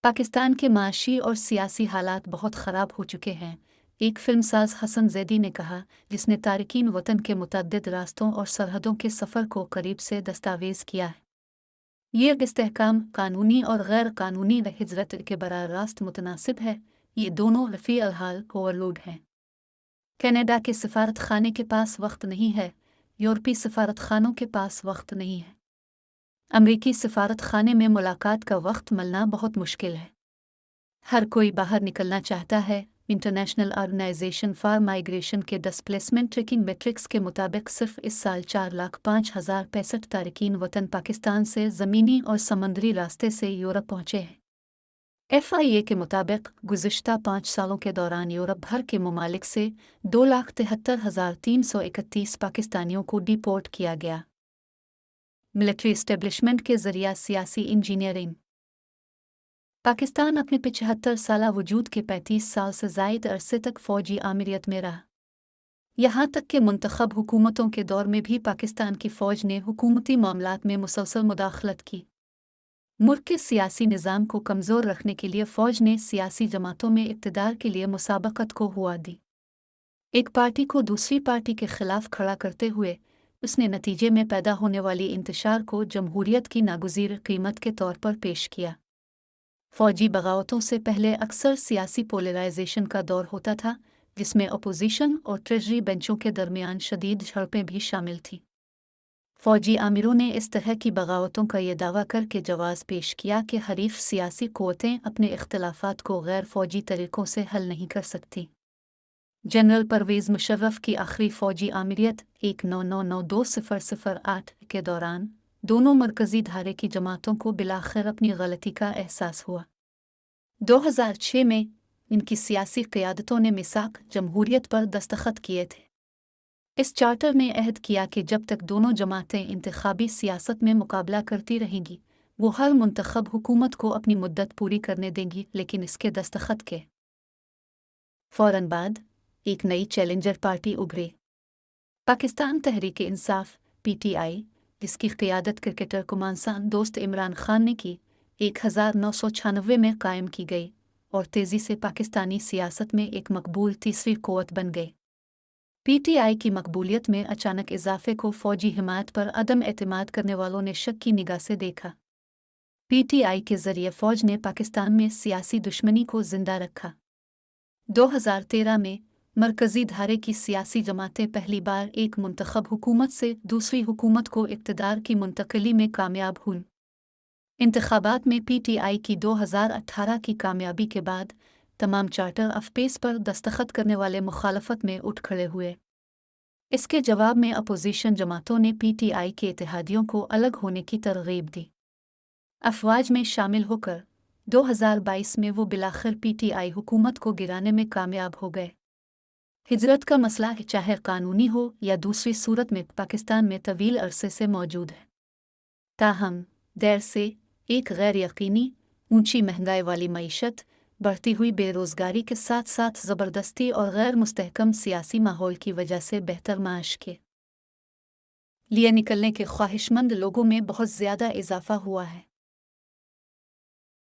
पाकिस्तान के माशी और सियासी हालात बहुत ख़राब हो चुके हैं, एक फिल्मसाज हसन जैदी ने कहा, जिसने तारकीन वतन के मुतअद्दिद रास्तों और सरहदों के सफ़र को करीब से दस्तावेज़ किया है। ये इस्तेहकाम कानूनी और गैर कानूनी हिजरत के बराह रास्त मुतनासिब है। ये दोनों रफ़ी अलहाल ओवरलोड हैं। कनाडा के सफारत खाने के पास वक्त नहीं है, यूरोपीय सफारत खानों के पास वक्त नहीं है। अमरीकी सफारत खाने में मुलाकात का वक्त मिलना बहुत मुश्किल है। हर कोई बाहर निकलना चाहता है। इंटरनेशनल ऑर्गेनाइजेशन फॉर माइग्रेशन के डिस्प्लेसमेंट ट्रैकिंग मैट्रिक्स के मुताबिक सिर्फ इस साल 4,05,065 तारकीन वतन पाकिस्तान से ज़मीनी और समंदरी रास्ते से यूरोप पहुँचे हैं। FIA के मुताबिक गुज़िश्ता 5 सालों के दौरान यूरोप भर के ममालिक से 2,73,331 पाकिस्तानियों को डिपोर्ट किया गया। मिलिट्री इस्टेब्लिशमेंट के ज़रिया सियासी इंजीनियरिंग। पाकिस्तान अपने 75 साला वजूद के 35 साल से ज़ायद अरसे तक फ़ौजी आमिरियत में रहा। यहाँ तक कि मुंतखब हुकूमतों के दौर में भी पाकिस्तान की फ़ौज ने हुकूमती मामलात में मुसलसल मुदाखलत की। मुल्क के सियासी निज़ाम को कमज़ोर रखने के लिए फ़ौज ने सियासी जमातों में इक़्तिदार के लिए मुसाबकत को हुआ दी। एक पार्टी को दूसरी पार्टी के ख़िलाफ़ खड़ा करते हुए उसने नतीजे में पैदा होने वाली इंतशार को जमहूरियत की नागुज़ीर कीमत के तौर पर पेश किया। फ़ौजी बगावतों से पहले अक्सर सियासी पोलराइजेशन का दौर होता था, जिसमें अपोजिशन और ट्रेजरी बेंचों के दरमियान शदीद झड़पें भी शामिल थीं। फ़ौजी आमिरों ने इस तरह की बगावतों का ये दावा करके जवाज़ पेश किया कि हरीफ सियासी क़ुव्वतें अपने इख्तिलाफ़ात को गैर फ़ौजी तरीक़ों से हल नहीं कर सकती। जनरल परवेज़ मुशर्रफ की आखिरी फ़ौजी आमिरियत 1999-2008 के दौरान दोनों मरकज़ी धारे की जमातों को बिलाखिर अपनी गलती का एहसास हुआ। 2006 में इनकी सियासी क़यादतों ने मिसाक जमहूरियत पर दस्तखत किए थे। इस चार्टर में अहद किया कि जब तक दोनों जमातें इंतखाबी सियासत में मुकाबला करती रहेंगी, वो हर मुंतखब हुकूमत को अपनी मुद्दत पूरी करने देंगी, लेकिन इसके दस्तखत के फ़ौरन बाद एक नई चैलेंजर पार्टी उभरी। पाकिस्तान तहरीक-ए-इंसाफ (PTI), जिसकी क़ियादत क्रिकेटर कुमानसान दोस्त इमरान खान ने की, 1996 में कायम की गई और तेज़ी से पाकिस्तानी सियासत में एक मकबूल तीसरी क़ुव्वत बन गई। PTI की मकबूलियत में अचानक इजाफे को फ़ौजी हिमायत पर अदम एतमाद करने वालों ने शक की निगाह से देखा। PTI के ज़रिए फ़ौज ने पाकिस्तान में सियासी दुश्मनी को ज़िंदा रखा। 2013 में मरकज़ी धारे की सियासी जमातें पहली बार एक मुंतखब हुकूमत से दूसरी हुकूमत को इक़्तिदार की मुंतक़िली में कामयाब हुईं। इंतख़ाबात में PTI की 2018 की कामयाबी के बाद तमाम चार्टर ऑफ पेस पर दस्तखत करने वाले मुखालफत में उठ खड़े हुए। इसके जवाब में अपोजिशन जमातों ने PTI के इत्तेहादियों को अलग होने की तरग़ीब दी। अफ़वाज में शामिल होकर 2022 में वो बिलाखिर PTI हुकूमत को गिराने में कामयाब हो गए। हिजरत का मसला चाहे कानूनी हो या दूसरी सूरत में पाकिस्तान में तवील अरसे से मौजूद है। ताहम देर से एक गैर यकीनी ऊंची महंगाई वाली मईशत, बढ़ती हुई बेरोज़गारी के साथ साथ ज़बरदस्ती और गैर मुस्तहकम सियासी माहौल की वजह से बेहतर माश के लिए निकलने के ख्वाहिशमंद लोगों में बहुत ज़्यादा इजाफ़ा हुआ है।